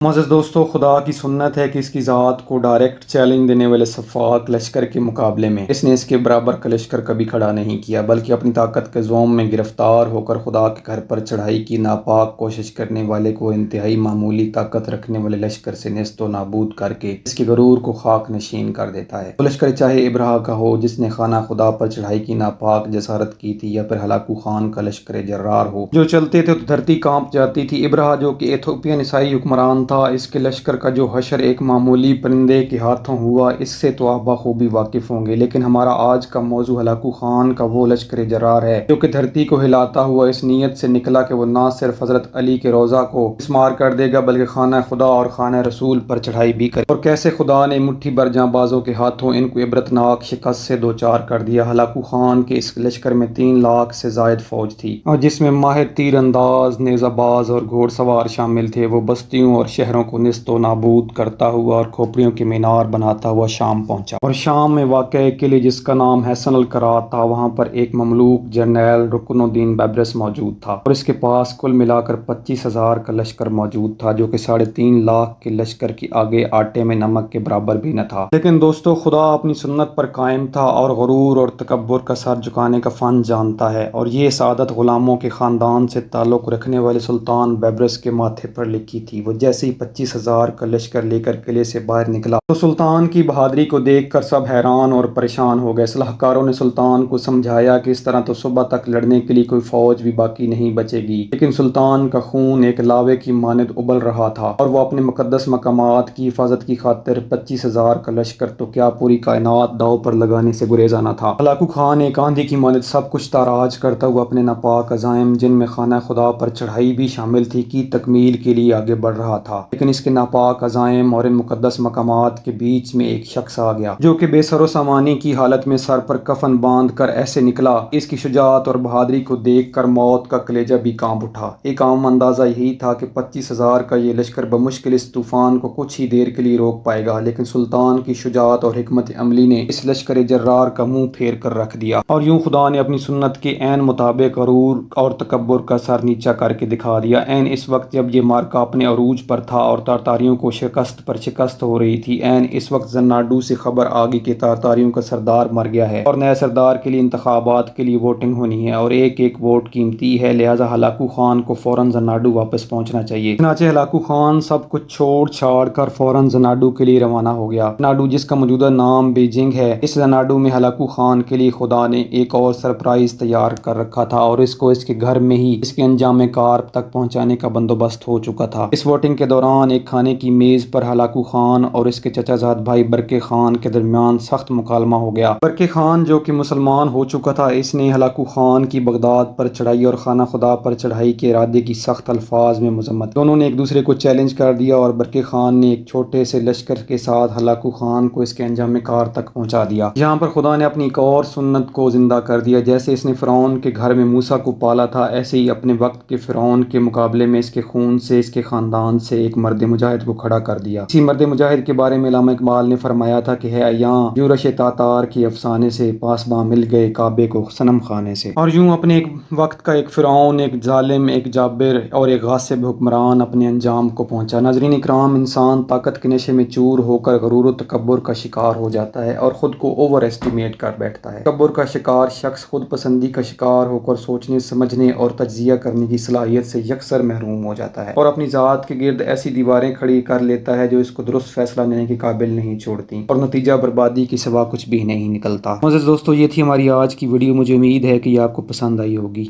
معزز دوستو، خدا کی سنت ہے کہ اس کی ذات کو ڈائریکٹ چیلنج دینے والے سفاک لشکر کے مقابلے میں اس نے اس کے برابر کا لشکر کبھی کھڑا نہیں کیا، بلکہ اپنی طاقت کے زوم میں گرفتار ہو کر خدا کے گھر پر چڑھائی کی ناپاک کوشش کرنے والے کو انتہائی معمولی طاقت رکھنے والے لشکر سے نیست و نابود کر کے اس کے غرور کو خاک نشین کر دیتا ہے۔ وہ لشکر چاہے ابرہا کا ہو جس نے خانہ خدا پر چڑھائی کی ناپاک جسارت کی تھی، یا پھر ہلاکو خان کا لشکر جرار ہو جو چلتے تھے تو دھرتی کانپ جاتی تھی۔ ابرہا جو کہ ایتھوپین عیسائی حکمران تھا، اس کے لشکر کا جو حشر ایک معمولی پرندے کے ہاتھوں ہوا، اس سے تو آپ بخوبی واقف ہوں گے، لیکن ہمارا آج کا موضوع ہلاکو خان کا وہ لشکر جرار ہے جو کہ دھرتی کو ہلاتا ہوا اس نیت سے نکلا کہ وہ نہ صرف حضرت علی کے روضہ کو مسمار کر دے گا بلکہ خانہ خدا اور خانہ رسول پر چڑھائی بھی کرے، اور کیسے خدا نے مٹھی بھر جاں بازوں کے ہاتھوں ان کو عبرتناک شکست سے دوچار کر دیا۔ ہلاکو خان کے اس لشکر میں 3 لاکھ سے زائد فوج تھی، اور جس میں ماہر تیر انداز، نیزہ باز اور گھوڑ سوار شامل تھے۔ وہ بستیوں اور شہروں کو نیست و نابود کرتا ہوا اور کھوپڑیوں کے مینار بناتا ہوا شام پہنچا، اور شام میں واقع ایک قلعے جس کا نام حصن القرات تھا، وہاں پر ایک مملوک جرنیل رکن الدین بیبرس موجود تھا، اور اس کے پاس کل ملا کر 25,000 کا لشکر موجود تھا، جو کہ 3.5 لاکھ کے لشکر کی آگے آٹے میں نمک کے برابر بھی نہ تھا۔ لیکن دوستو، خدا اپنی سنت پر قائم تھا اور غرور اور تکبر کا سر جھکانے کا فن جانتا ہے، اور یہ سعادت غلاموں کے خاندان سے تعلق رکھنے والے سلطان بیبرس کے ماتھے پر لکھی تھی۔ وہ جیسے ہی 25,000 کا لشکر لے کر قلعے سے باہر نکلا تو سلطان کی بہادری کو دیکھ کر سب حیران اور پریشان ہو گئے۔ صلاحکاروں نے سلطان کو سمجھایا کہ اس طرح تو صبح تک لڑنے کے لیے کوئی فوج بھی باقی نہیں بچے گی، لیکن سلطان کا خون ایک لاوے کی مانند ابل رہا تھا، اور وہ اپنے مقدس مقامات کی حفاظت کی خاطر 25,000 کا لشکر تو کیا پوری کائنات داؤ پر لگانے سے گریزاں نہ تھا۔ ہلاکو خان ایک آندھی کی مانند سب کچھ تاراج کرتا ہوا اپنے ناپاک عزائم، جن میں خانہ خدا پر چڑھائی بھی شامل تھی، کی تکمیل کے لیے آگے بڑھ رہا تھا۔ لیکن اس کے ناپاک عزائم اور ان مقدس مقامات کے بیچ میں ایک شخص آ گیا جو کہ بے سر و سامانی کی حالت میں سر پر کفن باندھ کر ایسے نکلا، اس کی شجاعت اور بہادری کو دیکھ کر موت کا کلیجہ بھی کانپ اٹھا۔ ایک عام اندازہ یہی تھا کہ 25,000 کا یہ لشکر بمشکل اس طوفان کو کچھ ہی دیر کے لیے روک پائے گا، لیکن سلطان کی شجاعت اور حکمت عملی نے اس لشکر جرار کا منہ پھیر کر رکھ دیا، اور یوں خدا نے اپنی سنت کے عین مطابق غرور اور تکبر کا سر نیچا کر کے دکھا دیا۔ عین اس وقت جب یہ معرکہ اپنے عروج پر تھا اور تاتاریوں کو شکست پر شکست ہو رہی تھی، عین اس وقت زناڈو سے خبر آ گئی کہ تاتاریوں کا سردار مر گیا ہے اور نئے سردار کے لیے انتخابات کے لیے ووٹنگ ہونی ہے، اور ایک ایک ووٹ قیمتی ہے، لہٰذا ہلاکو خان کو فوراً زناڈو واپس پہنچنا چاہیے۔ چنانچہ ہلاکو خان سب کچھ چھوڑ چھاڑ کر فوراً زناڈو کے لیے روانہ ہو گیا۔ زناڈو، جس کا موجودہ نام بیجنگ ہے، اس زناڈو میں ہلاکو خان کے لیے خدا نے ایک اور سرپرائز تیار کر رکھا تھا، اور اس کو اس کے گھر میں ہی اس کے انجام کار تک پہنچانے کا بندوبست ہو چکا تھا۔ اس ووٹنگ کے دوران ایک کھانے کی میز پر ہلاکو خان اور اس کے چچا زاد بھائی برکے خان کے درمیان سخت مکالمہ ہو گیا۔ برکے خان جو کہ مسلمان ہو چکا تھا، اس نے ہلاکو خان کی بغداد پر چڑھائی اور خانہ خدا پر چڑھائی کے ارادے کی سخت الفاظ میں مذمت۔ دونوں نے ایک دوسرے کو چیلنج کر دیا، اور برکے خان نے ایک چھوٹے سے لشکر کے ساتھ ہلاکو خان کو اس کے انجام کار تک پہنچا دیا۔ یہاں پر خدا نے اپنی ایک اور سنت کو زندہ کر دیا۔ جیسے اس نے فرعون کے گھر میں موسیٰ کو پالا تھا، ایسے ہی اپنے وقت کے فرعون کے مقابلے میں اس کے خون سے، اس کے خاندان سے ایک مرد مجاہد کو کھڑا کر دیا۔ اسی مرد مجاہد کے بارے میں علامہ اقبال نے فرمایا تھا کہ ہے ایاں یورش تاتار کے افسانے سے، پاسباں مل گئے کعبے کو صنم خانے سے۔ اور یوں اپنے ایک وقت کا ایک فرعون، ایک ظالم، ایک جابر اور ایک غاصب حکمران اپنے انجام کو پہنچا۔ ناظرین اکرام، انسان طاقت کے نشے میں چور ہو کر غرور و تکبر کا شکار ہو جاتا ہے اور خود کو اوور ایسٹیمیٹ کر بیٹھتا ہے۔ تکبر کا شکار شخص خود پسندی کا شکار ہو کر سوچنے، سمجھنے اور تجزیہ کرنے کی صلاحیت سے یکسر محروم ہو جاتا ہے، اور اپنی ذات کے گرد ایسی دیواریں کھڑی کر لیتا ہے جو اس کو درست فیصلہ لینے کے قابل نہیں چھوڑتی، اور نتیجہ بربادی کے سوا کچھ بھی نہیں نکلتا۔ معزز دوستو، یہ تھی ہماری آج کی ویڈیو۔ مجھے امید ہے کہ یہ آپ کو پسند آئی ہوگی۔